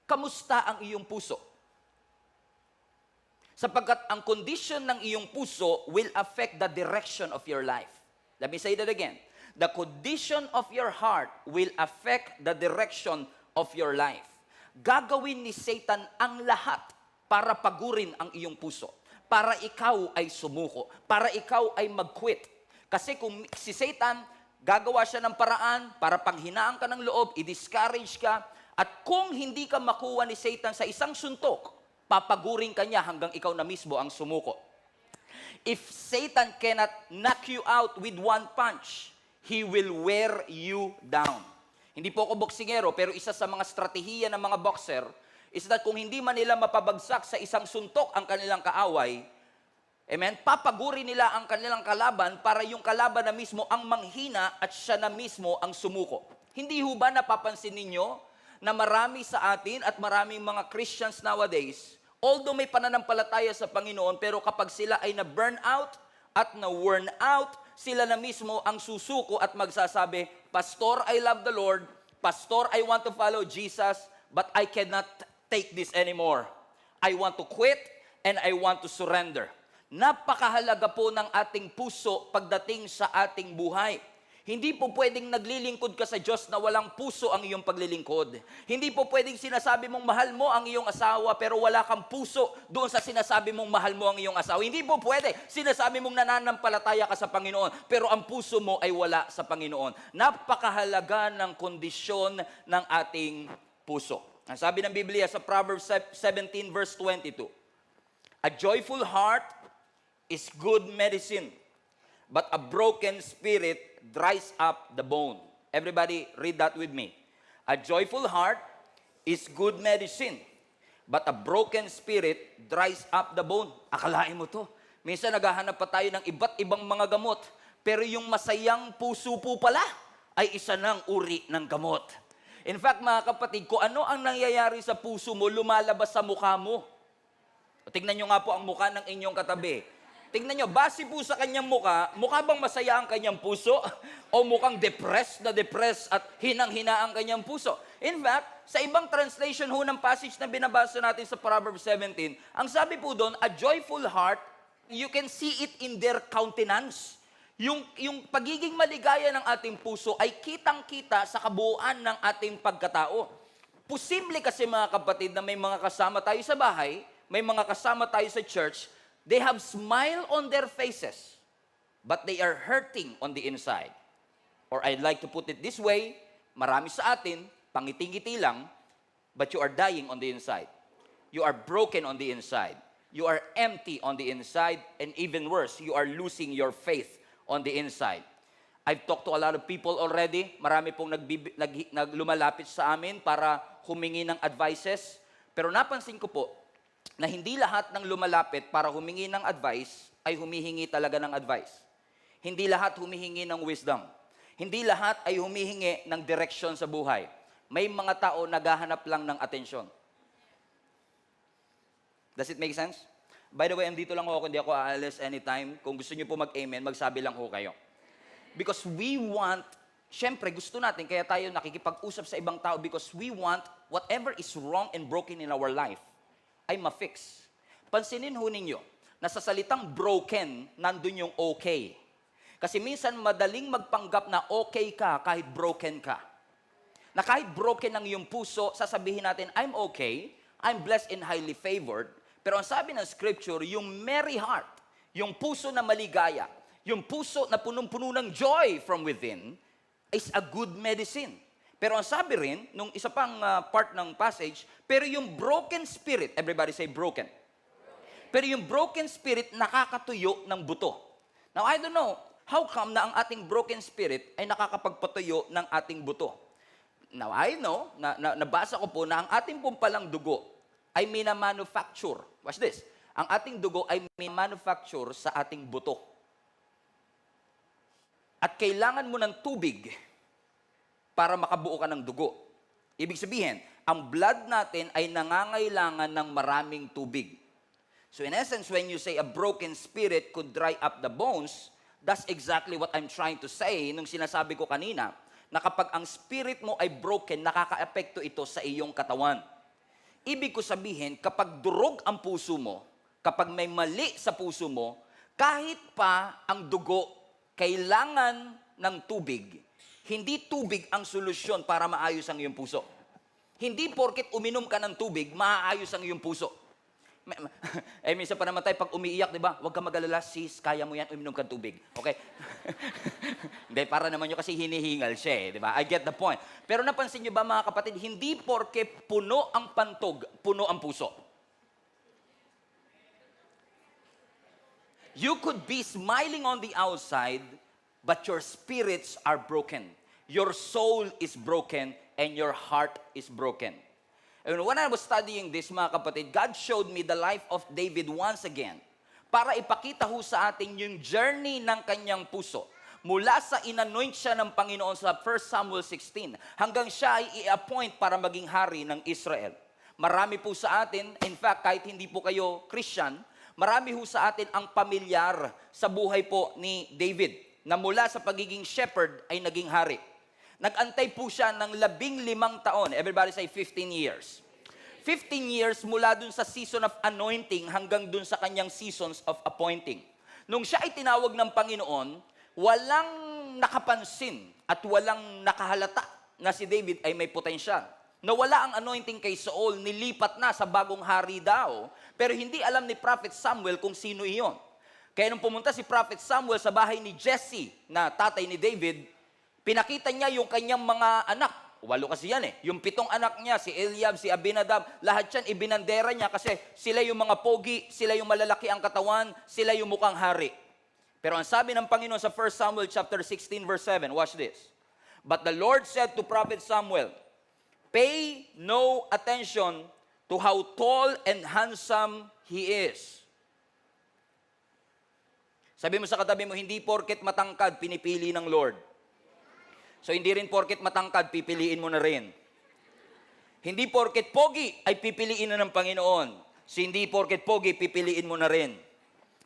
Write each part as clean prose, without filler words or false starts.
kamusta ang iyong puso? Sapagkat ang condition ng iyong puso will affect the direction of your life. Let me say that again. The condition of your heart will affect the direction of your life. Gagawin ni Satan ang lahat para pagurin ang iyong puso. Para ikaw ay sumuko. Para ikaw ay mag-quit. Kasi kung si Satan, gagawa siya ng paraan para panghinaan ka ng loob, i-discourage ka, at kung hindi ka makuha ni Satan sa isang suntok, papaguring ka niya hanggang ikaw na mismo ang sumuko. If Satan cannot knock you out with one punch, he will wear you down. Hindi po ako boksingero, pero isa sa mga strategiya ng mga boxer is that kung hindi man nila mapabagsak sa isang suntok ang kanilang kaaway, amen, papaguri nila ang kanilang kalaban para yung kalaban na mismo ang manghina at siya na mismo ang sumuko. Hindi ho ba napapansin ninyo na marami sa atin at maraming mga Christians nowadays, although may pananampalataya sa Panginoon, pero kapag sila ay na-burn out at na-worn out, sila na mismo ang susuko at magsasabi, Pastor, I love the Lord. Pastor, I want to follow Jesus, but I cannot take this anymore. I want to quit and I want to surrender. Napakahalaga po ng ating puso pagdating sa ating buhay. Hindi po pwedeng naglilingkod ka sa Diyos na walang puso ang iyong paglilingkod. Hindi po pwedeng sinasabi mong mahal mo ang iyong asawa pero wala kang puso doon sa sinasabi mong mahal mo ang iyong asawa. Hindi po pwede. Sinasabi mong nananampalataya ka sa Panginoon pero ang puso mo ay wala sa Panginoon. Napakahalaga ng kondisyon ng ating puso. Ang sabi ng Biblia sa Proverbs 17 verse 22, a joyful heart is good medicine, but a broken spirit dries up the bone. Everybody read that with me. A joyful heart is good medicine, but a broken spirit dries up the bone. Akalain mo to. Minsan naghahanap pa tayo ng iba't ibang mga gamot, pero yung masayang puso po pala ay isa ng uri ng gamot. In fact, mga kapatid, kung ano ang nangyayari sa puso mo, lumalabas sa mukha mo. Tingnan nyo nga po ang mukha ng inyong katabi. Tingnan nyo, base po sa kanyang mukha bang masaya ang kanyang puso? O mukhang depressed at hinang-hina ang kanyang puso? In fact, sa ibang translation ho ng passage na binabasa natin sa Proverbs 17, ang sabi po doon, a joyful heart, you can see it in their countenance. Yung pagiging maligaya ng ating puso ay kitang-kita sa kabuuan ng ating pagkatao. Posible kasi mga kapatid na may mga kasama tayo sa bahay, may mga kasama tayo sa church, they have smile on their faces, but they are hurting on the inside. Or I'd like to put it this way, marami sa atin, pangiti-ngiti lang, but you are dying on the inside. You are broken on the inside. You are empty on the inside, and even worse, you are losing your faith on the inside. I've talked to a lot of people already. Marami pong lumalapit sa amin para humingi ng advices. Pero napansin ko po, na hindi lahat ng lumalapit para humingi ng advice ay humihingi talaga ng advice. Hindi lahat humihingi ng wisdom. Hindi lahat ay humihingi ng direction sa buhay. May mga tao naghahanap lang ng atensyon. Does it make sense? By the way, andito lang ako, hindi ako aalis anytime. Kung gusto niyo po mag-amen, magsabi lang ho kayo. Because we want, syempre gusto natin, kaya tayo nakikipag-usap sa ibang tao because we want whatever is wrong and broken in our life ay ma-fix. Pansinin ho ninyo, na sa salitang broken, nandun yung okay. Kasi minsan madaling magpanggap na okay ka kahit broken ka. Na kahit broken ang iyong puso, sasabihin natin, I'm okay, I'm blessed and highly favored. Pero ang sabi ng scripture, yung merry heart, yung puso na maligaya, yung puso na punong-puno ng joy from within, is a good medicine. Pero ang sabi rin, nung isa pang part ng passage, pero yung broken spirit, everybody say broken. Pero yung broken spirit nakakatuyo ng buto. Now, I don't know, how come na ang ating broken spirit ay nakakapagpatuyo ng ating buto? Now, I know, nabasa ko po na ang ating pong palang dugo ay mina-manufacture. Watch this. Ang ating dugo ay mina-manufacture sa ating buto. At kailangan mo ng tubig para makabuo ka ng dugo. Ibig sabihin, ang blood natin ay nangangailangan ng maraming tubig. So in essence, when you say a broken spirit could dry up the bones, that's exactly what I'm trying to say nung sinasabi ko kanina, na kapag ang spirit mo ay broken, nakaka-epekto ito sa iyong katawan. Ibig ko sabihin, kapag durog ang puso mo, kapag may mali sa puso mo, kahit pa ang dugo kailangan ng tubig, hindi tubig ang solusyon para maayos ang iyong puso. Hindi porket uminom ka ng tubig, maayos ang iyong puso. Minsan pa naman tayo, pag umiiyak, di ba? Huwag ka mag-alala, sis, kaya mo yan, uminom ka ng tubig. Okay? Hindi, para naman yun kasi hinihingal siya eh, di ba? I get the point. Pero napansin nyo ba mga kapatid, hindi porke puno ang pantog, puno ang puso. You could be smiling on the outside, but your spirits are broken. Your soul is broken, and your heart is broken. And when I was studying this, mga kapatid, God showed me the life of David once again para ipakita ho sa atin yung journey ng kanyang puso. Mula sa inanoint siya ng Panginoon sa 1 Samuel 16 hanggang siya ay i-appoint para maging hari ng Israel. Marami po sa atin, in fact, kahit hindi po kayo Christian, marami ho sa atin ang pamilyar sa buhay po ni David na mula sa pagiging shepherd ay naging hari. Nag-antay po siya ng 15 taon. Everybody say 15 years. 15 years mula dun sa season of anointing hanggang dun sa kanyang seasons of appointing. Nung siya ay tinawag ng Panginoon, walang nakapansin at walang nakahalata na si David ay may potensyal. Nawala ang anointing kay Saul, nilipat na sa bagong hari daw, pero hindi alam ni Prophet Samuel kung sino iyon. Kaya nung pumunta si Prophet Samuel sa bahay ni Jesse, na tatay ni David, pinakita niya yung kanyang mga anak. 8 kasi yan eh. Yung 7 anak niya, si Eliab, si Abinadab, lahat yan ibinandera niya kasi sila yung mga pogi, sila yung malalaki ang katawan, sila yung mukhang hari. Pero ang sabi ng Panginoon sa 1 Samuel chapter 16 verse 7, watch this. But the Lord said to Prophet Samuel, pay no attention to how tall and handsome he is. Sabi mo sa katabi mo, hindi porket matangkad, pinipili ng Lord. So hindi rin porket matangkad, pipiliin mo na rin. Hindi porket pogi, ay pipiliin na ng Panginoon. So hindi porket pogi, pipiliin mo na rin.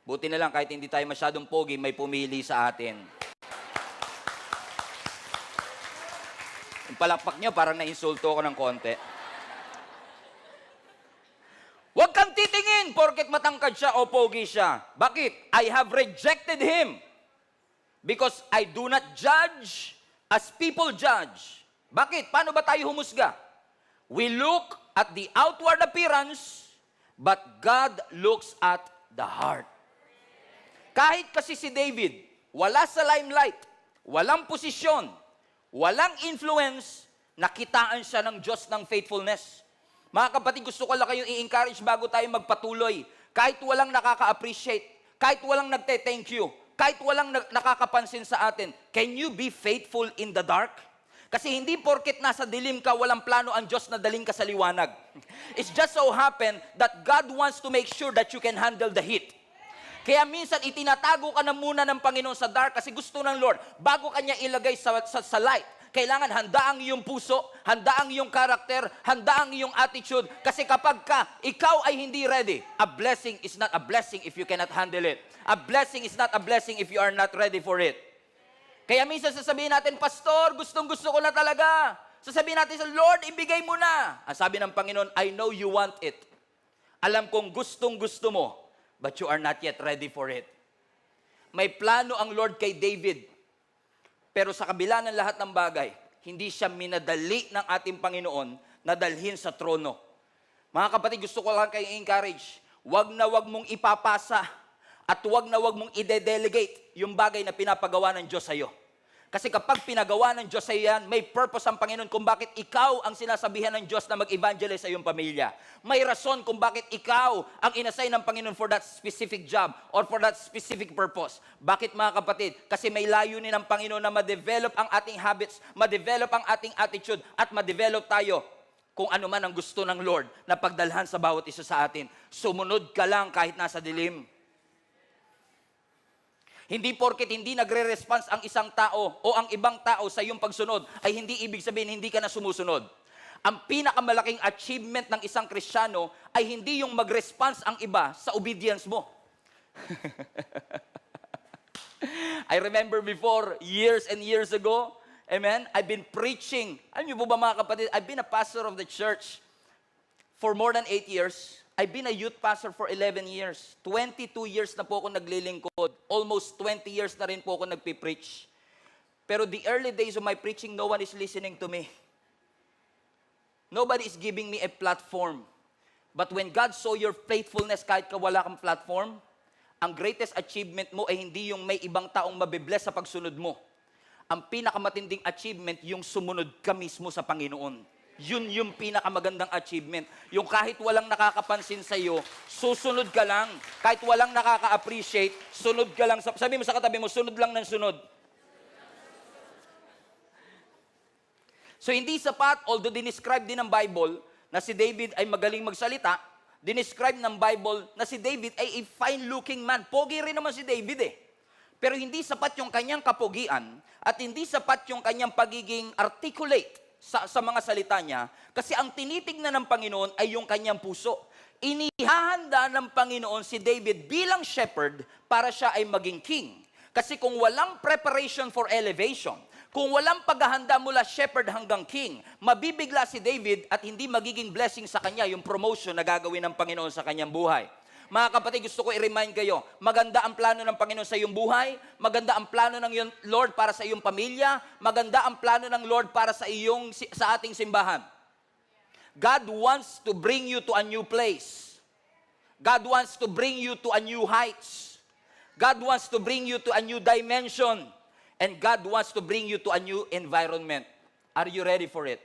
Buti na lang, kahit hindi tayo masyadong pogi, may pumili sa atin. Yung palakpak niyo, parang na-insulto ko ng konti. Huwag kang titingin porket matangkad siya o pogi siya. Bakit? I have rejected him. Because I do not judge as people judge. Bakit? Paano ba tayo humusga? We look at the outward appearance, but God looks at the heart. Kahit kasi si David, wala sa limelight, walang posisyon, walang influence, nakitaan siya ng Diyos ng faithfulness. Mga kapatid, gusto ko lang kayong i-encourage bago tayo magpatuloy. Kahit walang nakaka-appreciate, kahit walang nagte-thank you, kahit walang nakakapansin sa atin, can you be faithful in the dark? Kasi hindi porket nasa dilim ka, walang plano ang Diyos na daling ka sa liwanag. It's just so happen that God wants to make sure that you can handle the heat. Kaya minsan itinatago ka na muna ng Panginoon sa dark kasi gusto ng Lord, bago kanya ilagay sa light, kailangan handa ang iyong puso, handa ang iyong karakter, handa ang iyong attitude. Kasi kapag ikaw ay hindi ready, a blessing is not a blessing if you cannot handle it. A blessing is not a blessing if you are not ready for it. Kaya minsan sasabihin natin, Pastor, gustong-gusto ko na talaga. Sasabihin natin sa Lord, ibigay mo na. Ang sabi ng Panginoon, I know you want it. Alam kong gustong-gusto mo, but you are not yet ready for it. May plano ang Lord kay David. Pero sa kabila ng lahat ng bagay, hindi siya minadali ng ating Panginoon na dalhin sa trono. Mga kapatid, gusto ko lang kayo i-encourage. Wag na wag mong ipapasa at wag na wag mong ide-delegate yung bagay na pinapagawa ng Diyos sa iyo. Kasi kapag pinagawa ng Diyos sa iyo yan, may purpose ang Panginoon kung bakit ikaw ang sinasabihan ng Diyos na mag-evangelize sa iyong pamilya. May rason kung bakit ikaw ang inassign ng Panginoon for that specific job or for that specific purpose. Bakit mga kapatid? Kasi may layunin ng Panginoon na ma-develop ang ating habits, ma-develop ang ating attitude, at ma-develop tayo kung ano man ang gusto ng Lord na pagdalhan sa bawat isa sa atin. Sumunod ka lang kahit nasa dilim. Hindi porket hindi nagre-response ang isang tao o ang ibang tao sa iyong pagsunod ay hindi ibig sabihin hindi ka na sumusunod. Ang pinakamalaking achievement ng isang Kristiyano ay hindi yung mag-response ang iba sa obedience mo. I remember before, years and years ago, amen, I've been preaching. Alam niyo po ba mga kapatid, I've been a pastor of the church For more than 8 years, I've been a youth pastor for 11 years. 22 years na po ako naglilingkod. Almost 20 years na rin po ako nagpipreach. Pero the early days of my preaching, no one is listening to me. Nobody is giving me a platform. But when God saw your faithfulness, kahit ka wala kang platform, ang greatest achievement mo ay hindi yung may ibang taong mabibless sa pagsunod mo. Ang pinakamatinding achievement, yung sumunod ka mismo sa Panginoon. Yun yung pinakamagandang achievement. Yung kahit walang nakakapansin sa iyo, susunod ka lang. Kahit walang nakaka-appreciate, sunod ka lang. Sabi mo sa katabi mo, sunod lang ng sunod. So hindi sapat, although dinescribe din ng Bible na si David ay magaling magsalita, dinescribe ng Bible na si David ay a fine-looking man. Pogi rin naman si David eh. Pero hindi sapat yung kanyang kapogian at hindi sapat yung kanyang pagiging articulate sa mga salita niya, kasi ang tinitignan ng Panginoon ay yung kanyang puso. Inihahanda ng Panginoon si David bilang shepherd para siya ay maging king. Kasi kung walang preparation for elevation, kung walang paghahanda mula shepherd hanggang king, mabibigla si David at hindi magiging blessing sa kanya yung promotion na gagawin ng Panginoon sa kanyang buhay. Mga kapatid, gusto ko i-remind kayo, maganda ang plano ng Panginoon sa iyong buhay, maganda ang plano ng Lord para sa iyong pamilya, maganda ang plano ng Lord para sa ating simbahan. God wants to bring you to a new place. God wants to bring you to a new heights. God wants to bring you to a new dimension. And God wants to bring you to a new environment. Are you ready for it?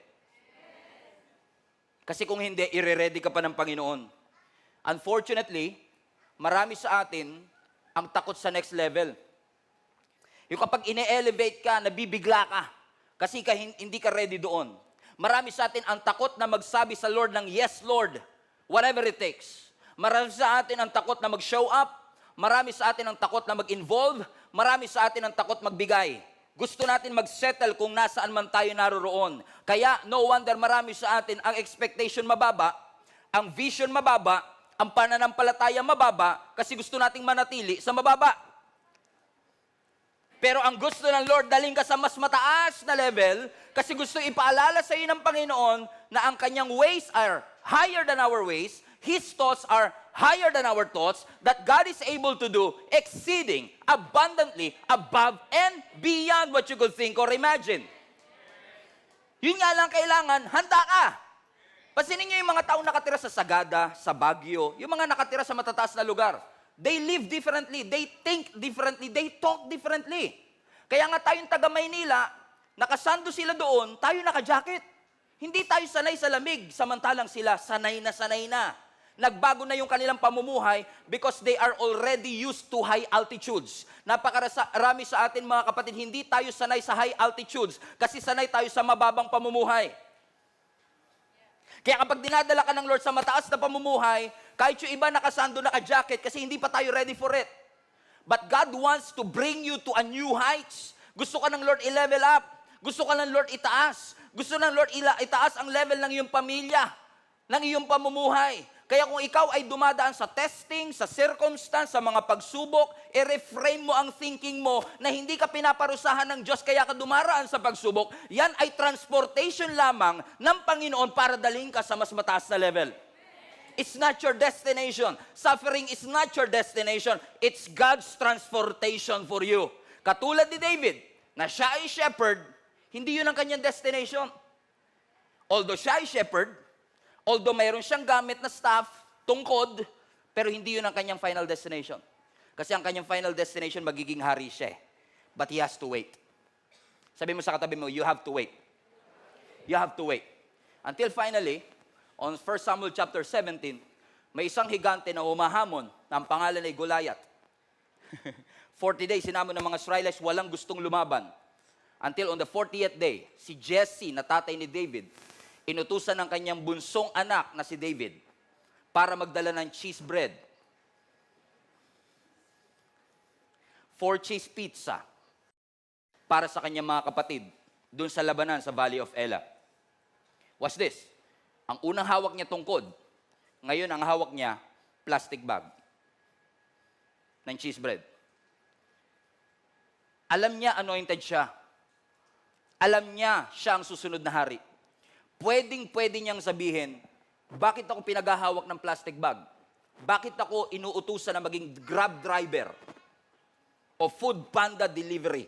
Kasi kung hindi, ire-ready ka pa ng Panginoon. Unfortunately, marami sa atin ang takot sa next level. Yung kapag ine-elevate ka, nabibigla ka. Kasi hindi ka ready doon. Marami sa atin ang takot na magsabi sa Lord ng, yes, Lord, whatever it takes. Marami sa atin ang takot na mag-show up. Marami sa atin ang takot na mag-involve. Marami sa atin ang takot magbigay. Gusto natin mag-settle kung nasaan man tayo naroroon. Kaya, no wonder marami sa atin ang expectation mababa, ang vision mababa, ang pananampalataya mababa kasi gusto nating manatili sa mababa. Pero ang gusto ng Lord, daling ka sa mas mataas na level kasi gusto ipaalala sa iyo ng Panginoon na ang kanyang ways are higher than our ways, His thoughts are higher than our thoughts, that God is able to do exceeding, abundantly, above, and beyond what you could think or imagine. Yun nga lang kailangan, handa ka. Pansinin niyo yung mga taong nakatira sa Sagada, sa Baguio, yung mga nakatira sa matataas na lugar. They live differently, they think differently, they talk differently. Kaya nga tayong taga Maynila, nakasando sila doon, tayo naka-jacket. Hindi tayo sanay sa lamig, samantalang sila sanay na. Nagbago na yung kanilang pamumuhay because they are already used to high altitudes. Napakarami sa atin mga kapatid, hindi tayo sanay sa high altitudes kasi sanay tayo sa mababang pamumuhay. Kaya kapag dinadala ka ng Lord sa mataas na pamumuhay, kahit yung iba nakasando, naka-jacket, kasi hindi pa tayo ready for it. But God wants to bring you to a new heights. Gusto ka ng Lord i-level up. Gusto ka ng Lord itaas. Gusto ng Lord itaas ang level ng iyong pamilya, ng iyong pamumuhay. Kaya kung ikaw ay dumadaan sa testing, sa circumstance, sa mga pagsubok, i-reframe mo ang thinking mo na hindi ka pinaparusahan ng Diyos kaya ka dumaraan sa pagsubok. Yan ay transportation lamang ng Panginoon para dalhin ka sa mas mataas na level. It's not your destination. Suffering is not your destination. It's God's transportation for you. Katulad ni David, na siya ay shepherd, hindi yun ang kanyang destination. Although siya ay shepherd, although mayroon siyang gamit na staff, tungkod, pero hindi yun ang kanyang final destination. Kasi ang kanyang final destination, magiging hari siya. But he has to wait. Sabi mo sa katabi mo, you have to wait. You have to wait. Until finally, on 1 Samuel chapter 17, may isang higante na humahamon na ang pangalan ay Goliath. 40 days, sinamon ng mga Israelites, walang gustong lumaban. Until on the 40th day, si Jesse, na tatay ni David, inutusan ng kanyang bunsong anak na si David para magdala ng cheese bread, 4 cheese pizza para sa kanyang mga kapatid doon sa labanan sa Valley of Elah. Watch this. Ang unang hawak niya tungkod, ngayon ang hawak niya, plastic bag ng cheese bread. Alam niya anointed siya. Alam niya siya ang susunod na hari. Pwedeng-pwede niyang sabihin, Bakit ako pinaghahawak ng plastic bag? Bakit ako inuutusan na maging Grab driver o Food Panda delivery?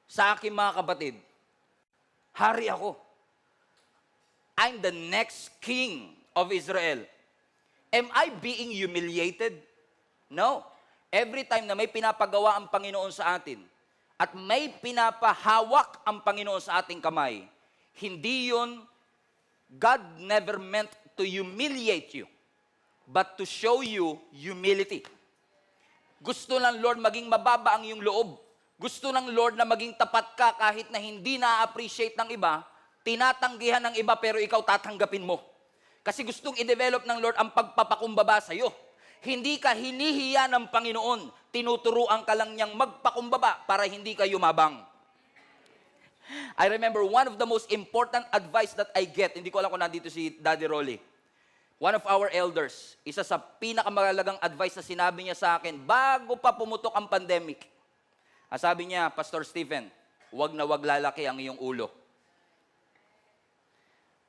Sa akin mga kapatid, hari ako. I'm the next king of Israel. Am I being humiliated? No. Every time na may pinapagawa ang Panginoon sa atin at may pinapahawak ang Panginoon sa ating kamay, hindi yun, God never meant to humiliate you, but to show you humility. Gusto ng Lord maging mababa ang iyong loob. Gusto ng Lord na maging tapat ka kahit na hindi na-appreciate ng iba, tinatanggihan ng iba pero ikaw tatanggapin mo. Kasi gustong i-develop ng Lord ang pagpapakumbaba sa iyo. Hindi ka hinihiya ng Panginoon, tinuturuan ka lang niyang magpakumbaba para hindi ka yumabang. I remember one of the most important advice that I get, hindi ko alam kung nandito si Daddy Rolly. One of our elders, isa sa pinakamahalagang advice na sinabi niya sa akin bago pa pumutok ang pandemic. Sabi niya, Pastor Stephen, wag na wag lalaki ang iyong ulo.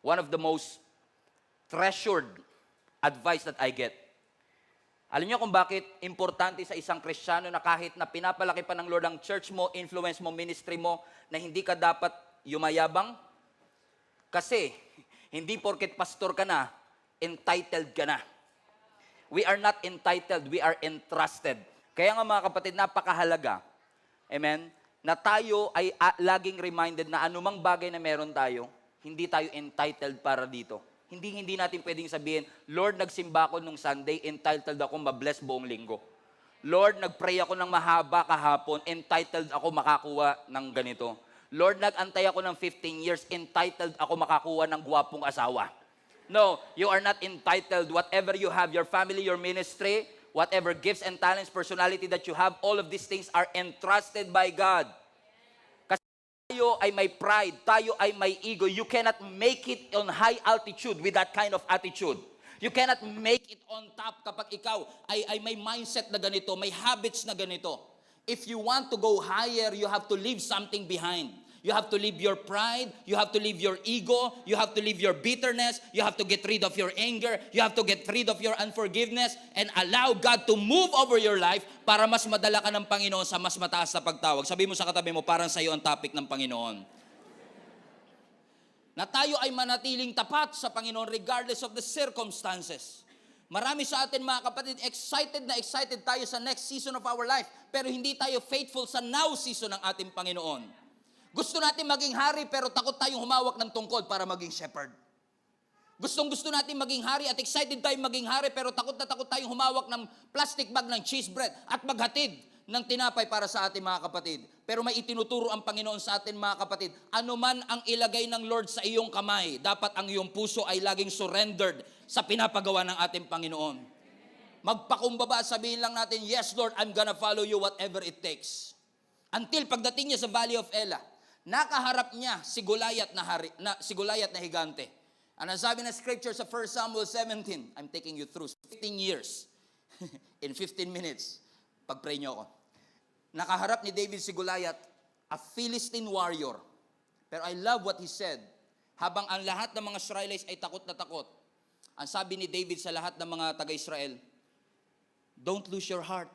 One of the most treasured advice that I get. Alam niyo kung bakit importante sa isang Kristiyano na kahit na pinapalaki pa ng Lord ang church mo, influence mo, ministry mo, na hindi ka dapat yumayabang? Kasi, hindi porket pastor ka na, entitled ka na. We are not entitled, we are entrusted. Kaya nga mga kapatid, napakahalaga, amen, na tayo ay laging reminded na anumang bagay na meron tayo, hindi tayo entitled para dito. Hindi natin pwedeng sabihin, Lord, nagsimba ako nung Sunday, entitled ako ma-bless buong linggo. Lord, nagpray ako ng mahaba kahapon, entitled ako makakuha ng ganito. Lord, nagantay ako ng 15 years, entitled ako makakuha ng gwapong asawa. No, you are not entitled. Whatever you have, your family, your ministry, whatever gifts and talents, personality that you have, all of these things are entrusted by God. Kasi tayo ay may pride, tayo ay may ego. You cannot make it on high altitude with that kind of attitude. You cannot make it on top kapag ikaw ay may mindset na ganito, may habits na ganito. If you want to go higher, you have to leave something behind. You have to leave your pride, you have to leave your ego, you have to leave your bitterness, you have to get rid of your anger, you have to get rid of your unforgiveness, and allow God to move over your life para mas madala ka ng Panginoon sa mas mataas na pagtawag. Sabi mo sa katabi mo, parang sa iyo ang topic ng Panginoon. Na tayo ay manatiling tapat sa Panginoon regardless of the circumstances. Marami sa atin mga kapatid, excited tayo sa next season of our life, pero hindi tayo faithful sa now season ng ating Panginoon. Gusto natin maging hari pero takot tayong humawak ng tungkod para maging shepherd. Gustong-gusto natin maging hari at excited tayong maging hari pero takot na takot tayong humawak ng plastic bag ng cheese bread at maghatid ng tinapay para sa ating mga kapatid. Pero may itinuturo ang Panginoon sa atin mga kapatid, anuman ang ilagay ng Lord sa iyong kamay, dapat ang iyong puso ay laging surrendered sa pinapagawa ng ating Panginoon. Magpakumbaba, sabihin lang natin, yes Lord, I'm gonna follow you whatever it takes. Until pagdating niya sa Valley of Elah, nakaharap niya si Goliath si Goliath na higante. Ano sabi na scripture sa 1 Samuel 17? I'm taking you through 15 years in 15 minutes. Pag-pray niyo ako. Nakaharap ni David si Goliath, a Philistine warrior. Pero I love what he said. Habang ang lahat ng mga Israelites ay takot na takot, ang sabi ni David sa lahat ng mga taga-Israel, don't lose your heart.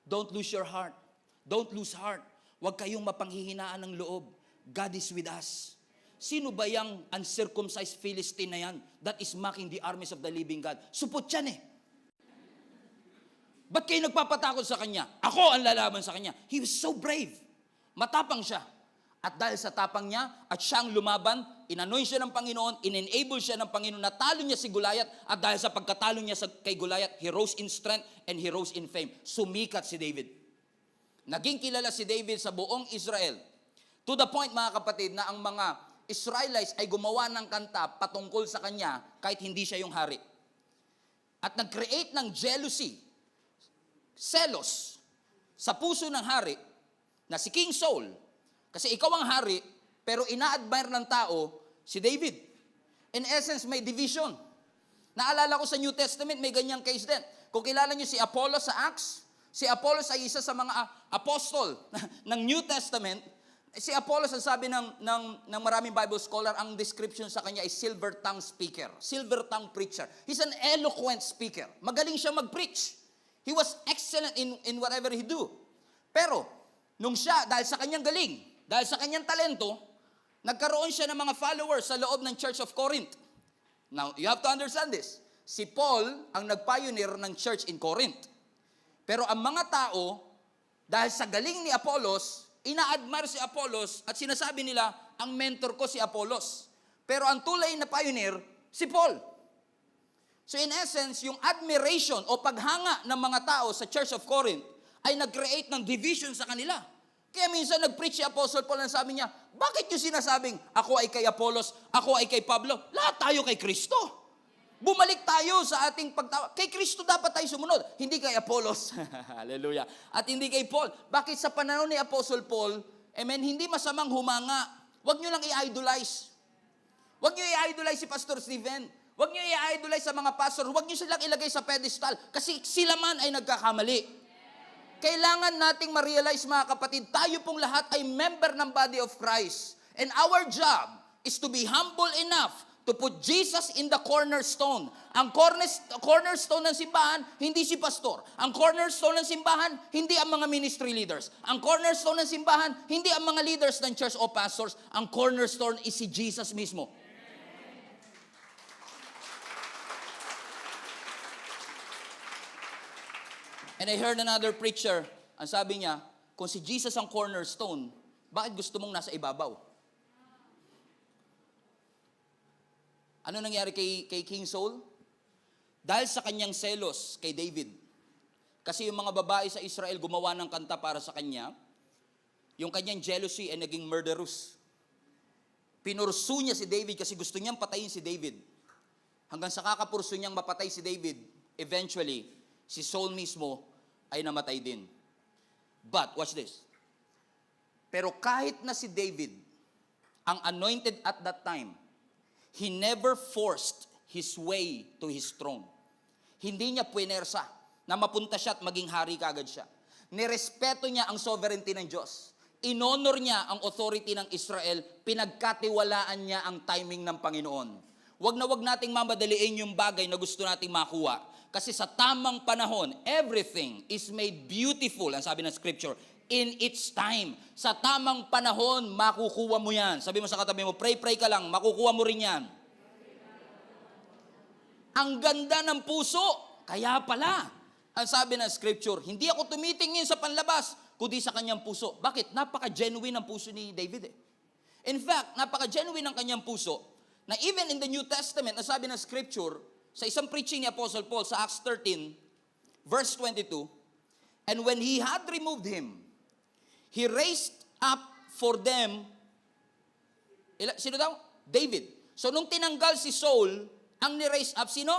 Don't lose your heart. Don't lose heart. Huwag kayong mapanghihinaan ng loob. God is with us. Sino ba yung uncircumcised Philistine na yan that is mocking the armies of the living God? Supot yan eh. Ba't kayo nagpapatakot sa kanya? Ako ang lalaban sa kanya. He was so brave. Matapang siya. At dahil sa tapang niya, at siyang lumaban, inanoint siya ng Panginoon, in-enable siya ng Panginoon, natalo niya si Goliath, at dahil sa pagkatalo niya kay Goliath, he rose in strength and he rose in fame. Sumikat si David. Naging kilala si David sa buong Israel. To the point, mga kapatid, na ang mga Israelites ay gumawa ng kanta patungkol sa kanya kahit hindi siya yung hari. At nag-create ng jealousy, selos, sa puso ng hari na si King Saul. Kasi ikaw ang hari, pero ina-admire ng tao si David. In essence, may division. Naalala ko sa New Testament, may ganyang case din. Kung kilala niyo si Apollos sa Acts, si Apollos ay isa sa mga apostol ng New Testament Si Apollos, ang sabi ng maraming Bible scholar, ang description sa kanya is silver tongue speaker, silver tongue preacher. He's an eloquent speaker. Magaling siya mag-preach. He was excellent in whatever he do. Pero, nung siya, dahil sa kanyang galing, dahil sa kanyang talento, nagkaroon siya ng mga followers sa loob ng Church of Corinth. Now, you have to understand this. Si Paul ang nag-pioneer ng church in Corinth. Pero ang mga tao, dahil sa galing ni Apollos, ina-admire si Apollos at sinasabi nila, ang mentor ko si Apollos. Pero ang tulay na pioneer, si Paul. So in essence, yung admiration o paghanga ng mga tao sa Church of Corinth ay nag-create ng division sa kanila. Kaya minsan nag-preach si Apostle Paul and sabi niya, bakit yung sinasabing, ako ay kay Apollos, ako ay kay Pablo, lahat tayo kay Kristo. Bumalik tayo sa ating pagtawa. Kay Kristo dapat tayo sumunod, hindi kay Apollos. Hallelujah. At hindi kay Paul. Bakit sa panahon ni Apostle Paul, amen, hindi masamang humanga. Huwag nyo lang i-idolize. Huwag nyo i-idolize si Pastor Steven. Huwag nyo i-idolize sa mga pastor. Huwag nyo silang ilagay sa pedestal. Kasi sila man ay nagkakamali. Kailangan nating ma-realize, mga kapatid, tayo pong lahat ay member ng body of Christ. And our job is to be humble enough to put Jesus in the cornerstone. Ang cornerstone ng simbahan, hindi si pastor. Ang cornerstone ng simbahan, hindi ang mga ministry leaders. Ang cornerstone ng simbahan, hindi ang mga leaders ng church o pastors. Ang cornerstone is si Jesus mismo. And I heard another preacher, ang sabi niya, kung si Jesus ang cornerstone, bakit gusto mong nasa ibabaw? Ano nangyari kay King Saul? Dahil sa kanyang selos kay David. Kasi yung mga babae sa Israel gumawa ng kanta para sa kanya, yung kanyang jealousy ay naging murderous. Pinursu niya si David kasi gusto niyang patayin si David. Hanggang sa kakapurso niyang mapatay si David, eventually, si Saul mismo ay namatay din. But, watch this. Pero kahit na si David, ang anointed at that time, he never forced his way to his throne. Hindi niya puwersa na mapunta siya at maging hari kaagad siya. Nirespeto niya ang sovereignty ng Diyos. Inonor niya ang authority ng Israel. Pinagkatiwalaan niya ang timing ng Panginoon. Wag nating mamadaliin yung bagay na gusto nating makuha. Kasi sa tamang panahon, everything is made beautiful, ang sabi ng Scripture, in its time. Sa tamang panahon, makukuha mo yan. Sabi mo sa katabi mo, pray ka lang, makukuha mo rin yan. Ang ganda ng puso, kaya pala, ang sabi ng Scripture, hindi ako tumitingin sa panlabas, kundi sa kanyang puso. Bakit? Napaka-genuine ang puso ni David. In fact, napaka-genuine ang kanyang puso, na even in the New Testament, ang sabi ng Scripture, sa isang preaching ni Apostle Paul sa Acts 13, verse 22, and when he had removed him, he raised up for them, sino daw? David. So nung tinanggal si Saul, ang ni-raise up, sino?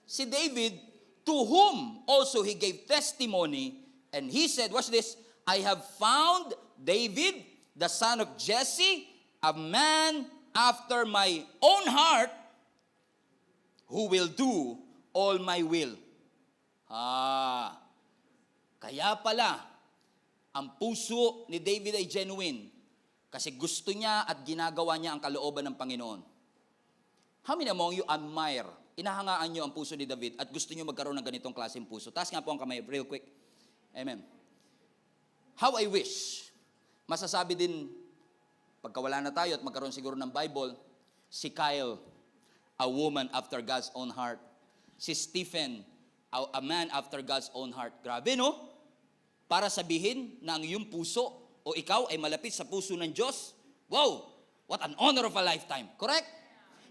Si David, to whom also he gave testimony, and he said, watch this, I have found David, the son of Jesse, a man after my own heart, who will do all my will. Kaya pala, ang puso ni David ay genuine kasi gusto niya at ginagawa niya ang kalooban ng Panginoon. How many among you admire, inahangaan niyo ang puso ni David at gusto niyo magkaroon ng ganitong klaseng puso? Taas nga po ang kamay, real quick. Amen. How I wish, masasabi din, pagkawala na tayo at magkaroon siguro ng Bible, si Kyle, a woman after God's own heart. Si Stephen, a man after God's own heart. Grabe, no? Para sabihin na ang iyong puso o ikaw ay malapit sa puso ng Diyos. Wow! What an honor of a lifetime. Correct?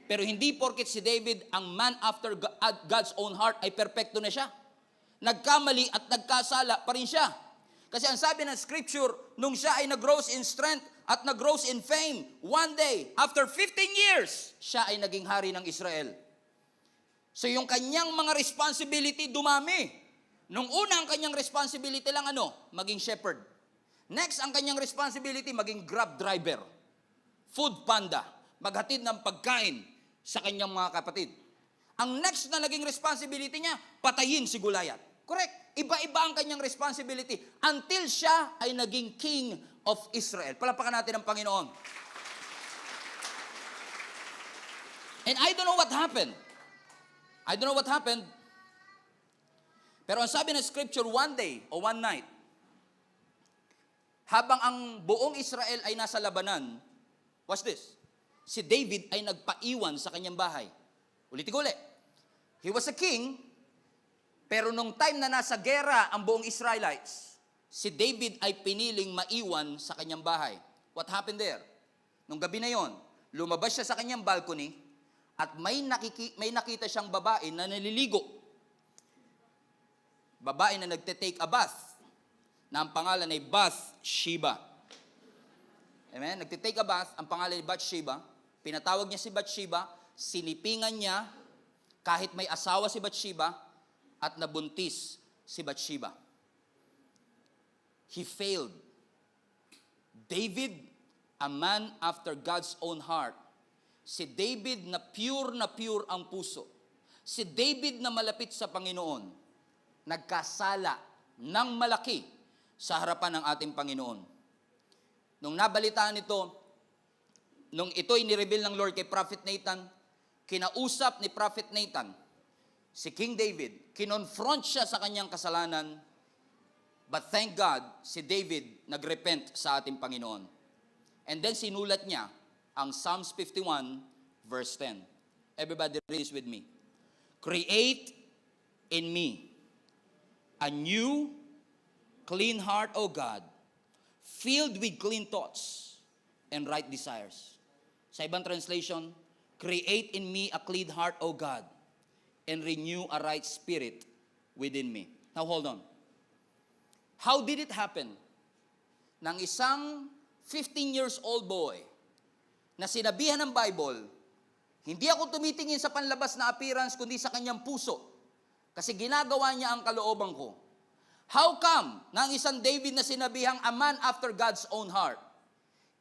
Pero hindi porket si David, ang man after God's own heart, ay perpekto na siya. Nagkamali at nagkasala pa rin siya. Kasi ang sabi ng Scripture, nung siya ay nag-grows in strength at nag-grows in fame, one day, after 15 years, siya ay naging hari ng Israel. So yung kanyang mga responsibility dumami. Nung una, ang kanyang responsibility lang maging shepherd. Next, ang kanyang responsibility, maging grab driver. Food panda. Maghatid ng pagkain sa kanyang mga kapatid. Ang next na naging responsibility niya, patayin si Goliath. Correct? Iba-iba ang kanyang responsibility until siya ay naging king of Israel. Palapakan natin ang Panginoon. And I don't know what happened. I don't know what happened. Pero ang sabi ng scripture, one day o one night, habang ang buong Israel ay nasa labanan, watch this, si David ay nagpaiwan sa kanyang bahay. Ulitin ko ulit. He was a king, pero nung time na nasa gera ang buong Israelites, si David ay piniling maiwan sa kanyang bahay. What happened there? Nung gabi na yon, lumabas siya sa kanyang balcony at may nakita siyang babae na naliligo. Babae na nagte-take a bath, na ang pangalan ay Bathsheba. Amen? Nagte-take a bath, ang pangalan ay Bathsheba. Pinatawag niya si Bathsheba, sinipingan niya kahit may asawa si Bathsheba at nabuntis si Bathsheba. He failed. David, a man after God's own heart. Si David na pure ang puso. Si David na malapit sa Panginoon, nagkasala ng malaki sa harapan ng ating Panginoon. Nung nabalitaan ito, nung ito'y nireveal ng Lord kay Prophet Nathan, kinausap ni Prophet Nathan si King David, kinonfront siya sa kanyang kasalanan, but thank God, si David nagrepent sa ating Panginoon. And then sinulat niya ang Psalms 51 verse 10. Everybody read this with me. Create in me a new clean heart, O God, filled with clean thoughts and right desires. Sa ibang translation, create in me a clean heart, O God, and renew a right spirit within me. Now hold on. How did it happen? Nang isang 15 years old boy na sinabihan ng Bible, hindi ako tumitingin sa panlabas na appearance kundi sa kanyang puso kasi ginagawa niya ang kalooban ko. How come na ang isang David na sinabihang a man after God's own heart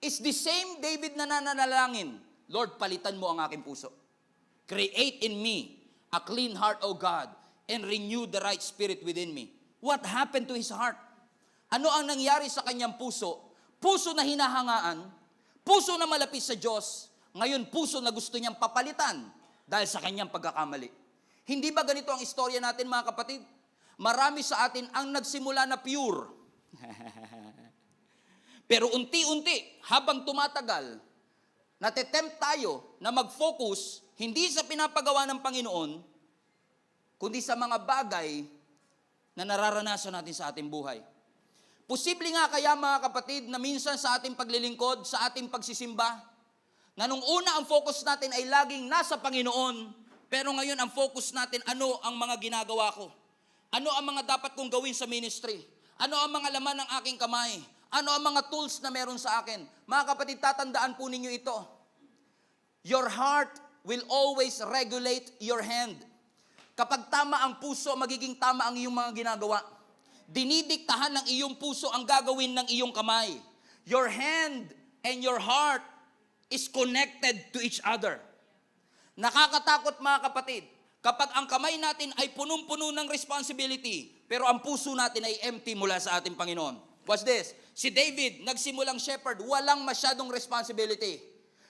is the same David na nananalangin, Lord, palitan mo ang aking puso. Create in me a clean heart, O God, and renew the right spirit within me. What happened to his heart? Ano ang nangyari sa kanyang puso? Puso na hinahangaan, puso na malapit sa Diyos, ngayon puso na gusto niyang papalitan dahil sa kanyang pagkakamali. Hindi ba ganito ang istorya natin, mga kapatid? Marami sa atin ang nagsimula na pure. Pero unti-unti, habang tumatagal, natitempt tayo na mag-focus hindi sa pinapagawa ng Panginoon, kundi sa mga bagay na nararanasan natin sa ating buhay. Posible nga kaya, mga kapatid, na minsan sa ating paglilingkod, sa ating pagsisimba, na nung una ang focus natin ay laging nasa Panginoon, pero ngayon ang focus natin, ano ang mga ginagawa ko? Ano ang mga dapat kong gawin sa ministry? Ano ang mga laman ng aking kamay? Ano ang mga tools na meron sa akin? Mga kapatid, tatandaan po ninyo ito. Your heart will always regulate your hand. Kapag tama ang puso, magiging tama ang iyong mga ginagawa. Dinidiktahan ng iyong puso ang gagawin ng iyong kamay. Your hand and your heart is connected to each other. Nakakatakot, mga kapatid, kapag ang kamay natin ay punong-puno ng responsibility, pero ang puso natin ay empty mula sa ating Panginoon. Watch this. Si David, nagsimulang shepherd, walang masyadong responsibility.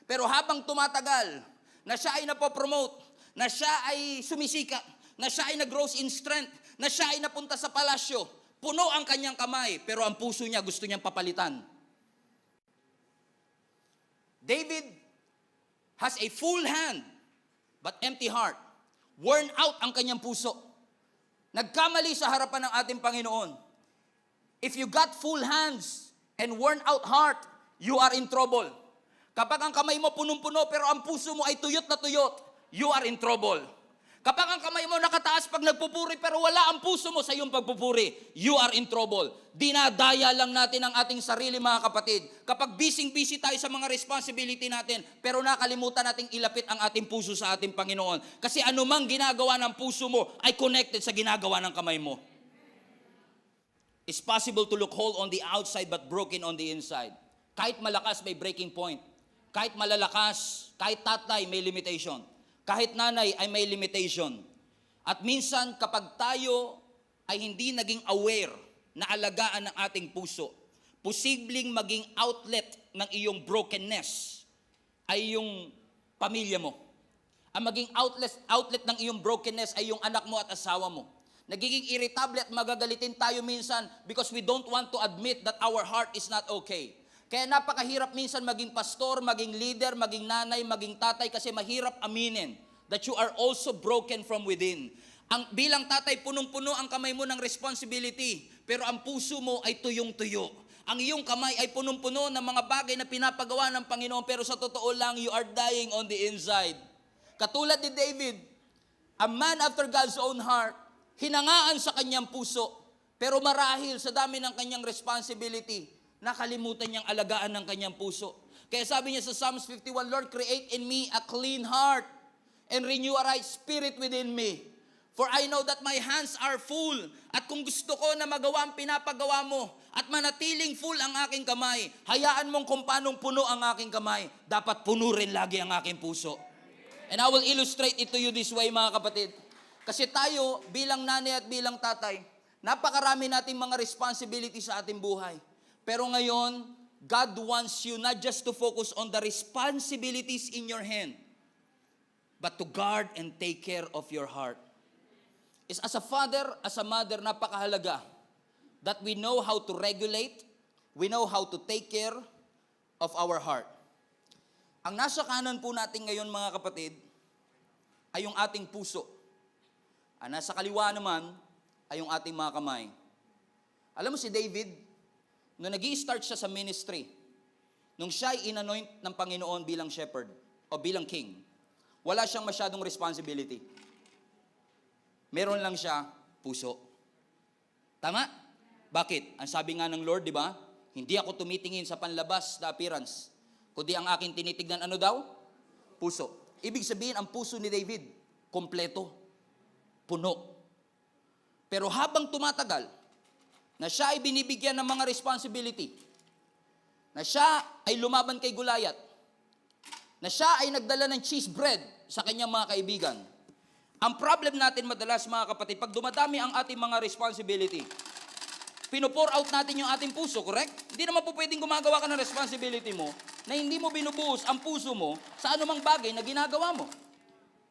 Pero habang tumatagal, na siya ay napopromote, na siya ay sumisika, na siya ay nag-grows in strength, na siya ay napunta sa palasyo, puno ang kanyang kamay, pero ang puso niya gusto niyang papalitan. David has a full hand, but empty heart. Worn out ang kanyang puso. Nagkamali sa harapan ng ating Panginoon. If you got full hands and worn out heart, you are in trouble. Kapag ang kamay mo punong-puno pero ang puso mo ay tuyot na tuyot, you are in trouble. Kapag ang kamay mo nakataas pag nagpupuri pero wala ang puso mo sa iyong pagpupuri, you are in trouble. Dinadaya lang natin ang ating sarili, mga kapatid. Kapag busy tayo sa mga responsibility natin, pero nakalimutan nating ilapit ang ating puso sa ating Panginoon. Kasi anumang ginagawa ng puso mo ay connected sa ginagawa ng kamay mo. It's possible to look whole on the outside but broken on the inside. Kahit malakas, may breaking point. Kahit malalakas, kahit tatay, may limitation. Kahit nanay ay may limitation. At minsan kapag tayo ay hindi naging aware na alagaan ng ating puso, posibleng maging outlet ng iyong brokenness ay yung pamilya mo. Ang maging outlet ng iyong brokenness ay yung anak mo at asawa mo. Nagiging irritable at magagalitin tayo minsan because we don't want to admit that our heart is not okay. Kaya napakahirap minsan maging pastor, maging leader, maging nanay, maging tatay kasi mahirap aminin that you are also broken from within. Bilang tatay, punong-puno ang kamay mo ng responsibility, pero ang puso mo ay tuyong-tuyo. Ang iyong kamay ay punong-puno ng mga bagay na pinapagawa ng Panginoon, pero sa totoo lang, you are dying on the inside. Katulad ni David, a man after God's own heart, hinangaan sa kanyang puso, pero marahil sa dami ng kanyang responsibility, nakalimutan niyang alagaan ng kanyang puso. Kaya sabi niya sa Psalms 51, Lord, create in me a clean heart and renew a right spirit within me. For I know that my hands are full. At kung gusto ko na magawa ang pinapagawa mo at manatiling full ang aking kamay, hayaan mong kung paanong puno ang aking kamay, dapat puno rin lagi ang aking puso. And I will illustrate it to you this way, mga kapatid. Kasi tayo, bilang nanay at bilang tatay, napakarami nating mga responsibility sa ating buhay. Pero ngayon, God wants you not just to focus on the responsibilities in your hand, but to guard and take care of your heart. As a father, as a mother, napakahalaga that we know how to regulate, we know how to take care of our heart. Ang nasa kanan po natin ngayon, mga kapatid, ay yung ating puso. Ang nasa kaliwa naman ay yung ating mga kamay. Alam mo si David, nung nag-i-start siya sa ministry, nung siya ay inanoint ng Panginoon bilang shepherd o bilang king, wala siyang masyadong responsibility. Meron lang siya puso. Tama? Bakit? Ang sabi nga ng Lord, di ba? Hindi ako tumitingin sa panlabas na appearance, kundi ang aking tinitignan ano daw? Puso. Ibig sabihin, ang puso ni David, kompleto, puno. Pero habang tumatagal, na siya ay binibigyan ng mga responsibility, na siya ay lumaban kay Goliath, na siya ay nagdala ng cheese bread sa kanyang mga kaibigan. Ang problem natin madalas, mga kapatid, pag dumadami ang ating mga responsibility, pino-pour out natin yung ating puso, correct? Hindi naman po pwedeng gumagawa ka ng responsibility mo na hindi mo binubuhos ang puso mo sa anumang bagay na ginagawa mo.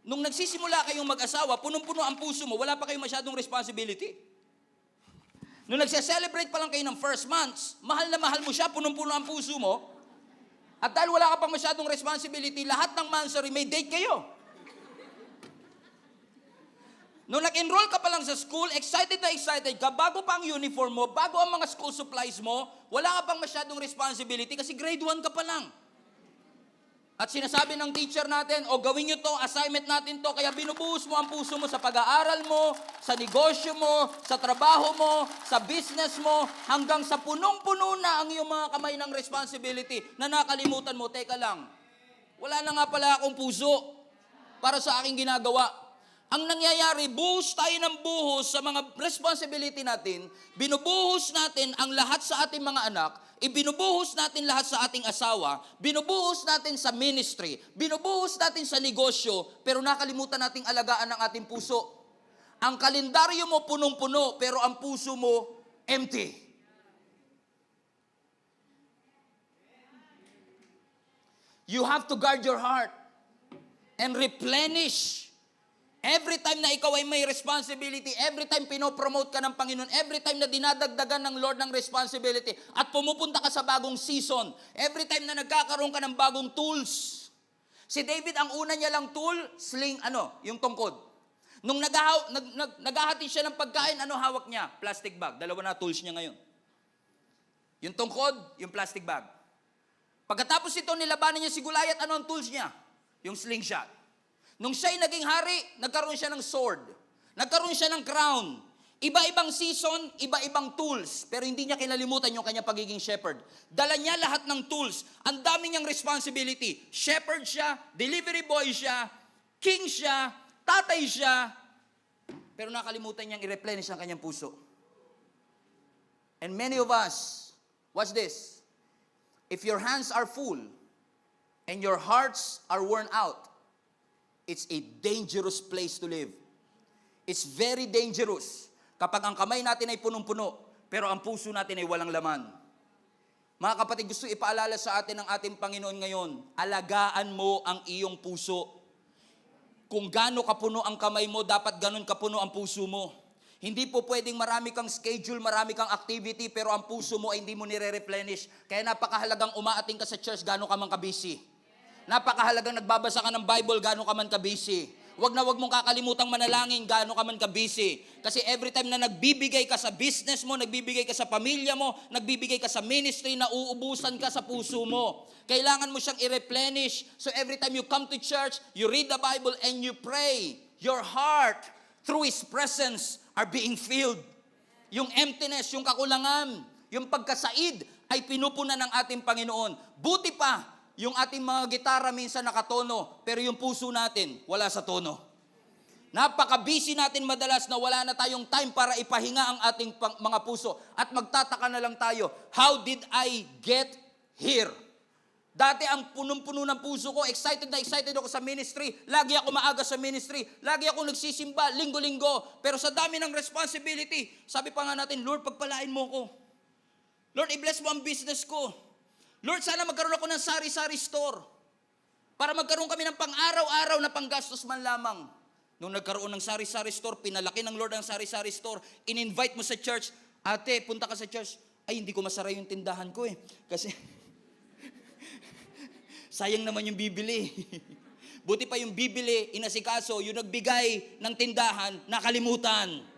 Nung nagsisimula kayong mag-asawa, punong-puno ang puso mo, wala pa kayong masyadong responsibility. Nung nagse-celebrate pa lang kayo ng first months, mahal na mahal mo siya, punong-puno ang puso mo, at dahil wala ka pang masyadong responsibility, lahat ng monthsary may date kayo. Nung nag-enroll ka pa lang sa school, excited ka, bago pa ang uniform mo, bago ang mga school supplies mo, wala ka pang masyadong responsibility kasi grade 1 ka pa lang. At sinasabi ng teacher natin, gawin nyo to, assignment natin to, kaya binubuhos mo ang puso mo sa pag-aaral mo, sa negosyo mo, sa trabaho mo, sa business mo, hanggang sa punong-puno na ang iyong mga kamay ng responsibility na nakalimutan mo, teka lang, wala na nga pala akong puso para sa aking ginagawa. Ang nangyayari, buhos tayo ng buhos sa mga responsibility natin, binubuhos natin ang lahat sa ating mga anak, ibinubuhos natin lahat sa ating asawa, binubuhos natin sa ministry, binubuhos natin sa negosyo, pero nakalimutan nating alagaan ang ating puso. Ang kalendaryo mo punong-puno, pero ang puso mo empty. You have to guard your heart and replenish. Every time na ikaw ay may responsibility, every time pinopromote ka ng Panginoon, every time na dinadagdagan ng Lord ng responsibility, at pumupunta ka sa bagong season, every time na nagkakaroon ka ng bagong tools. Si David, ang una niya lang tool, sling, yung tungkod. Nung naghahati siya ng pagkain, hawak niya? Plastic bag. Dalawa na tools niya ngayon. Yung tungkod, yung plastic bag. Pagkatapos ito, nilabanan niya si Goliath, ano ang tools niya? Yung slingshot. Nung siya'y naging hari, nagkaroon siya ng sword. Nagkaroon siya ng crown. Iba-ibang season, iba-ibang tools. Pero hindi niya kinalimutan yung kanyang pagiging shepherd. Dala niya lahat ng tools. Ang dami niyang responsibility. Shepherd siya, delivery boy siya, king siya, tatay siya. Pero nakalimutan niyang i-replenish ang kanyang puso. And many of us, watch this. If your hands are full and your hearts are worn out, it's a dangerous place to live. It's very dangerous kapag ang kamay natin ay punong-puno, pero ang puso natin ay walang laman. Mga kapatid, gusto ipaalala sa atin ng ating Panginoon ngayon, alagaan mo ang iyong puso. Kung gaano kapuno ang kamay mo, dapat ganun kapuno ang puso mo. Hindi po pwedeng marami kang schedule, marami kang activity, pero ang puso mo ay hindi mo nire-replenish. Kaya napakahalagang umaating ka sa church, gaano ka man ka-busy. Napakahalagang nagbabasa ka ng Bible, gaano ka man ka-busy. Wag na wag mong kakalimutang manalangin, gaano ka man ka-busy. Kasi every time na nagbibigay ka sa business mo, nagbibigay ka sa pamilya mo, nagbibigay ka sa ministry, nauubusan ka sa puso mo. Kailangan mo siyang i-replenish. So every time you come to church, you read the Bible and you pray, your heart, through His presence, are being filled. Yung emptiness, yung kakulangan, yung pagkasaid, ay pinupunan ng ating Panginoon. Buti pa, yung ating mga gitara minsan nakatono, pero yung puso natin, wala sa tono. Napaka-busy natin madalas na wala na tayong time para ipahinga ang ating mga puso. At magtataka na lang tayo, how did I get here? Dati ang punong-puno ng puso ko, excited na excited ako sa ministry. Lagi ako maaga sa ministry. Lagi ako nagsisimba, linggo-linggo. Pero sa dami ng responsibility, sabi pa nga natin, Lord, pagpalain mo ko. Lord, i-bless mo ang business ko. Lord, sana magkaroon ako ng sari-sari store para magkaroon kami ng pang-araw-araw na panggastos man lamang. Nung nagkaroon ng sari-sari store, pinalaki ng Lord ang sari-sari store, in-invite mo sa church, ate, punta ka sa church, ay hindi ko masara yung tindahan ko kasi sayang naman yung bibili. Buti pa yung bibili, inasikaso, yung nagbigay ng tindahan, nakalimutan.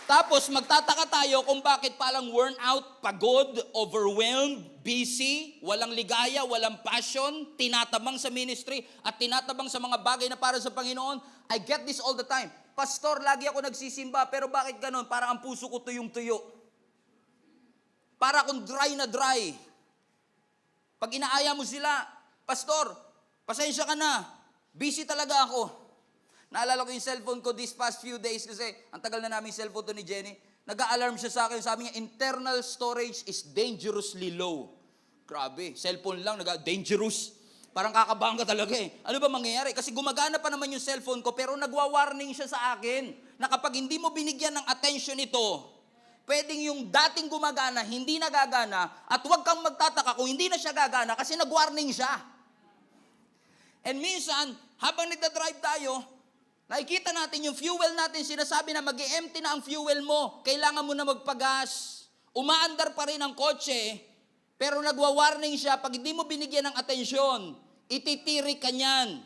Tapos magtataka tayo kung bakit palang worn out, pagod, overwhelmed, busy, walang ligaya, walang passion, tinatabang sa ministry at tinatabang sa mga bagay na para sa Panginoon. I get this all the time. Pastor, lagi ako nagsisimba, pero bakit ganun? Parang ang puso ko tuyong-tuyo. Para akong dry na dry. Pag inaaya mo sila, Pastor, pasensya ka na, busy talaga ako. Naalala ko yung cellphone ko this past few days kasi ang tagal na namin cellphone to ni Jenny. Nag-a-alarm siya sa akin. Sabi niya, internal storage is dangerously low. Grabe, cellphone lang, dangerous. Parang kakabahan ka talaga Ano ba mangyayari? Kasi gumagana pa naman yung cellphone ko pero nagwa-warning siya sa akin na kapag hindi mo binigyan ng attention ito, pwedeng yung dating gumagana, hindi nagagana at huwag kang magtataka kung hindi na siya gagana kasi nag-warning siya. And minsan, habang nagdadrive tayo, nakikita natin yung fuel natin, sinasabi na mag-e-empty na ang fuel mo. Kailangan mo na magpagas. Umaandar pa rin ang kotse, pero nagwa-warning siya, pag hindi mo binigyan ng atensyon, ititirik ka niyan.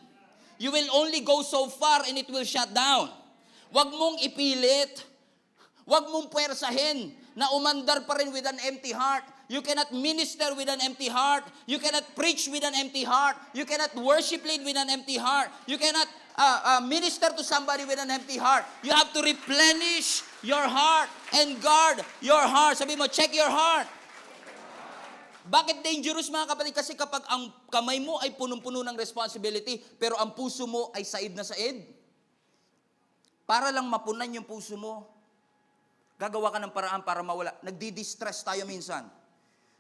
You will only go so far and it will shut down. Huwag mong ipilit. Huwag mong puwersahin na umandar pa rin with an empty heart. You cannot minister with an empty heart. You cannot preach with an empty heart. You cannot worship lead with an empty heart. You cannot minister to somebody with an empty heart. You have to replenish your heart and guard your heart. Sabi mo, check your heart. Bakit dangerous mga kapatid? Kasi kapag ang kamay mo ay punong-puno ng responsibility, pero ang puso mo ay said na said, para lang mapunan yung puso mo, gagawa ka ng paraan para mawala. Nagdi-distress tayo minsan.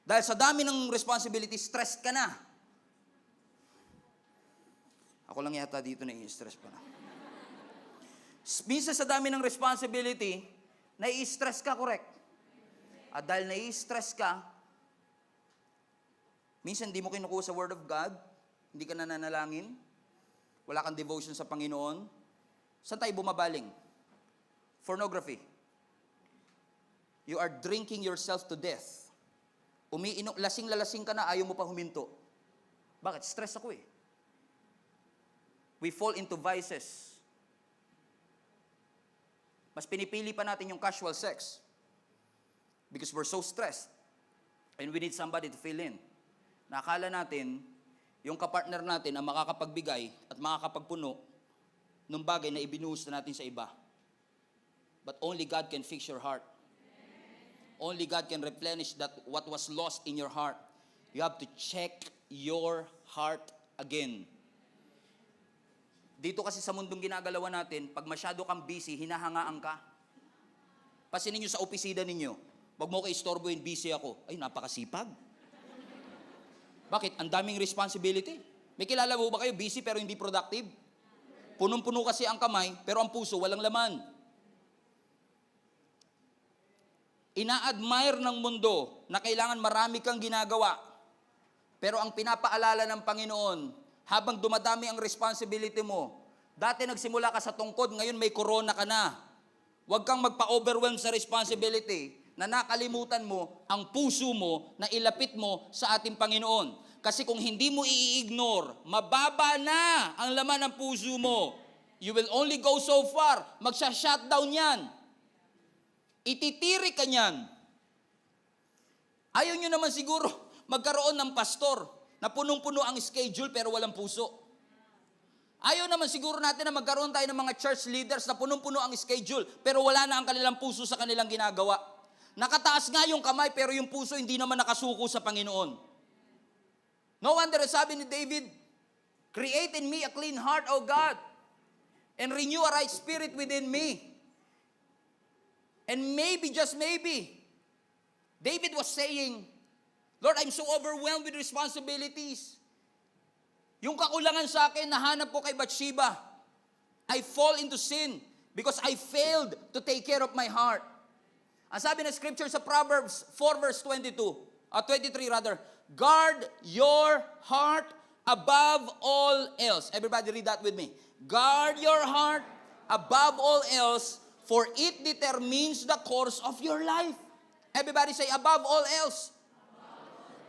Dahil sa dami ng responsibility, stressed ka na. Ako lang yata dito na i-stress pa na. Minsan sa dami ng responsibility, nai-stress ka, correct? At dahil nai-stress ka, minsan hindi mo kinukuha sa Word of God, hindi ka nananalangin, wala kang devotion sa Panginoon, saan tayo bumabaling? Pornography. You are drinking yourself to death. Umiinom, lasing-lalasing ka na, ayaw mo pa huminto. Bakit? Stress ako We fall into vices. Mas pinipili pa natin yung casual sex. Because we're so stressed. And we need somebody to fill in. Nakala natin, yung kapartner natin ang makakapagbigay at makakapagpuno ng bagay na ibinuhos na natin sa iba. But only God can fix your heart. Only God can replenish that what was lost in your heart. You have to check your heart again. Dito kasi sa mundong ginagalawan natin, pag masyado kang busy, hinahangaan ka. Pasinin nyo sa opisina ninyo, wag mo kayo istorbohin, busy ako. Ay, napakasipag. Bakit? Ang daming responsibility. May kilala mo ba kayo, busy pero hindi productive? Punong-puno kasi ang kamay, pero ang puso walang laman. ina-admire ng mundo na kailangan marami kang ginagawa. Pero ang pinapaalala ng Panginoon, habang dumadami ang responsibility mo, dati nagsimula ka sa tungkod, ngayon may corona ka na. Huwag kang magpa-overwhelm sa responsibility na nakalimutan mo ang puso mo na ilapit mo sa ating Panginoon. Kasi kung hindi mo i-ignore, mababa na ang laman ng puso mo. You will only go so far. Magsha-shutdown yan. Ititiri ka niyan. Ayaw nyo naman siguro magkaroon ng pastor na punong-puno ang schedule pero walang puso. Ayaw naman siguro natin na magkaroon tayo ng mga church leaders na punong-puno ang schedule pero wala na ang kanilang puso sa kanilang ginagawa. Nakataas nga yung kamay pero yung puso hindi naman nakasuko sa Panginoon. No wonder sabi ni David, create in me a clean heart, O God, and renew a right spirit within me. And maybe, just maybe, David was saying, Lord, I'm so overwhelmed with responsibilities. Yung kakulangan sa akin, nahanap ko kay Bathsheba. I fall into sin because I failed to take care of my heart. Ang sabi ng scripture sa Proverbs 4 verse 23 rather, guard your heart above all else. Everybody read that with me. Guard your heart above all else, for it determines the course of your life. Everybody say, above all else.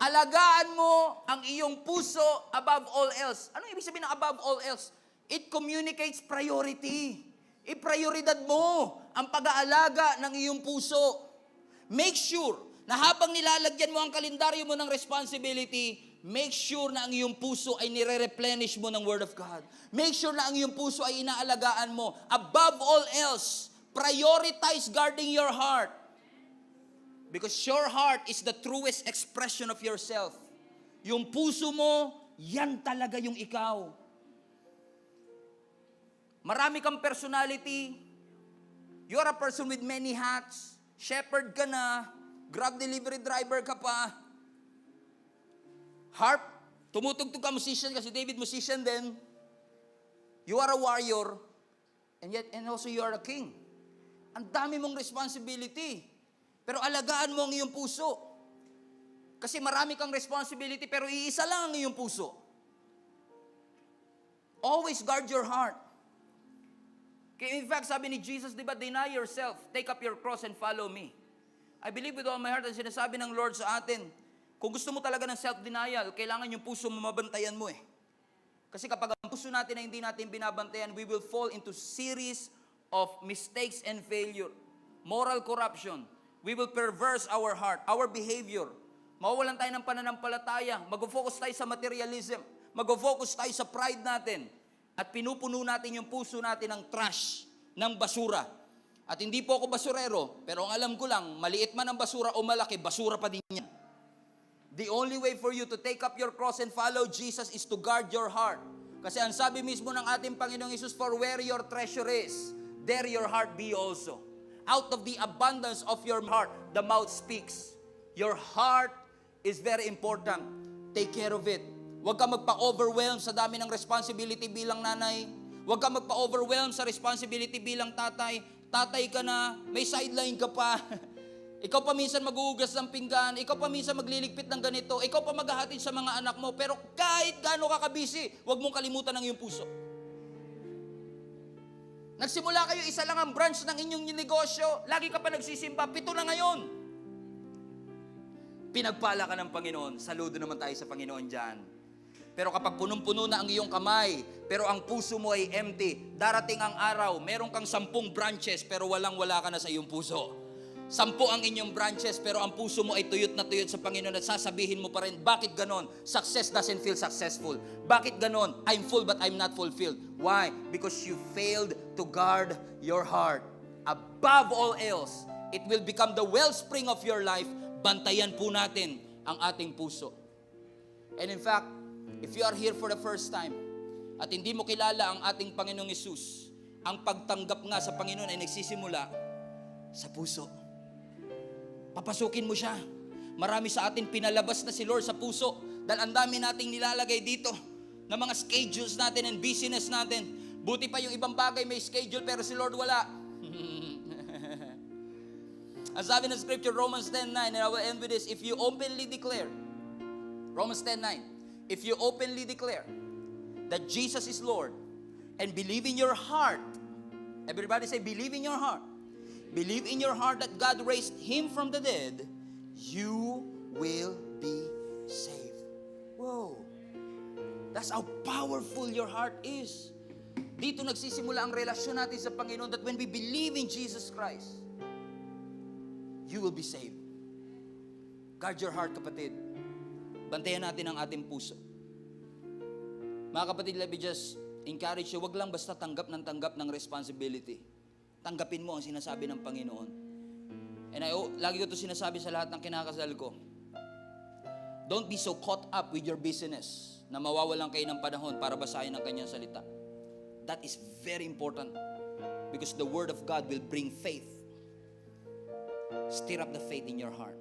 Alagaan mo ang iyong puso above all else. Anong ibig sabihin ng above all else? It communicates priority. Iprioridad mo ang pag-aalaga ng iyong puso. Make sure na habang nilalagyan mo ang kalendaryo mo ng responsibility, make sure na ang iyong puso ay nire-replenish mo ng Word of God. Make sure na ang iyong puso ay inaalagaan mo. Above all else, prioritize guarding your heart. Because your heart is the truest expression of yourself. Yung puso mo, yan talaga yung ikaw. Marami kang personality. You're a person with many hats. Shepherd ka na. Grab delivery driver ka pa. Harp. Tumutugtog ka, musician ka. Si David, musician din. You are a warrior. And also you are a king. Ang dami mong responsibility. Pero alagaan mo ang iyong puso. Kasi marami kang responsibility, pero iisa lang ang iyong puso. Always guard your heart. Kaya in fact, sabi ni Jesus, di ba, deny yourself, take up your cross and follow me. I believe with all my heart, ang sinasabi ng Lord sa atin, kung gusto mo talaga ng self-denial, kailangan yung puso mo mabantayan mo eh. Kasi kapag ang puso natin na hindi natin binabantayan, we will fall into series of mistakes and failure. Moral corruption. We will perverse our heart, our behavior. Mawawalan tayo ng pananampalataya. Mag-focus tayo sa materialism. Mag-focus tayo sa pride natin. At pinupuno natin yung puso natin ng trash, ng basura. At hindi po ako basurero, pero ang alam ko lang, maliit man ang basura o malaki, basura pa din yan. The only way for you to take up your cross and follow Jesus is to guard your heart. Kasi ang sabi mismo ng ating Panginoong Hesus, for where your treasure is, there your heart be also. Out of the abundance of your heart, the mouth speaks. Your heart is very important. Take care of it. Huwag ka magpa-overwhelm sa dami ng responsibility bilang nanay. Huwag ka magpa-overwhelm sa responsibility bilang tatay. Tatay ka na, may sideline ka pa. Ikaw pa minsan maghuhugas ng pinggan. Ikaw pa minsan magliligpit ng ganito. Ikaw pa maghahatid sa mga anak mo. Pero kahit gaano ka kabisi, huwag mong kalimutan ang iyong puso. Nagsimula kayo, isa lang ang branch ng inyong negosyo. Lagi ka pa nagsisimba, 7 na ngayon. Pinagpala ka ng Panginoon. Saludo naman tayo sa Panginoon dyan. Pero kapag punong-puno na ang iyong kamay, pero ang puso mo ay empty, darating ang araw, meron kang 10 branches, pero walang-wala ka na sa iyong puso. 10 ang inyong branches, pero ang puso mo ay tuyot na tuyot sa Panginoon at sasabihin mo pa rin, bakit ganon? Success doesn't feel successful. Bakit ganon? I'm full but I'm not fulfilled. Why? Because you failed to guard your heart. Above all else, it will become the wellspring of your life. Bantayan po natin ang ating puso. And in fact, if you are here for the first time at hindi mo kilala ang ating Panginoong Hesus, ang pagtanggap nga sa Panginoon ay nagsisimula sa puso. Papasukin mo siya. Marami sa atin pinalabas na si Lord sa puso dahil ang dami nating nilalagay dito na mga schedules natin and busyness natin. Buti pa yung ibang bagay may schedule pero si Lord wala. Ang sabi ng scripture, Romans 10:9, and I will end with this, if you openly declare, Romans 10:9, if you openly declare that Jesus is Lord and believe in your heart, everybody say, believe in your heart. Believe in your heart that God raised Him from the dead, you will be saved. Whoa. That's how powerful your heart is. Dito nagsisimula ang relasyon natin sa Panginoon, that when we believe in Jesus Christ, you will be saved. Guard your heart, kapatid. Bantayan natin ang ating puso. Mga kapatid, let me just encourage you, wag lang basta tanggap ng responsibility. Tanggapin mo ang sinasabi ng Panginoon. And lagi ko ito sinasabi sa lahat ng kinakasal ko. Don't be so caught up with your business na mawawalan kayo ng panahon para basahin ang kanyang salita. That is very important because the Word of God will bring faith. Stir up the faith in your heart.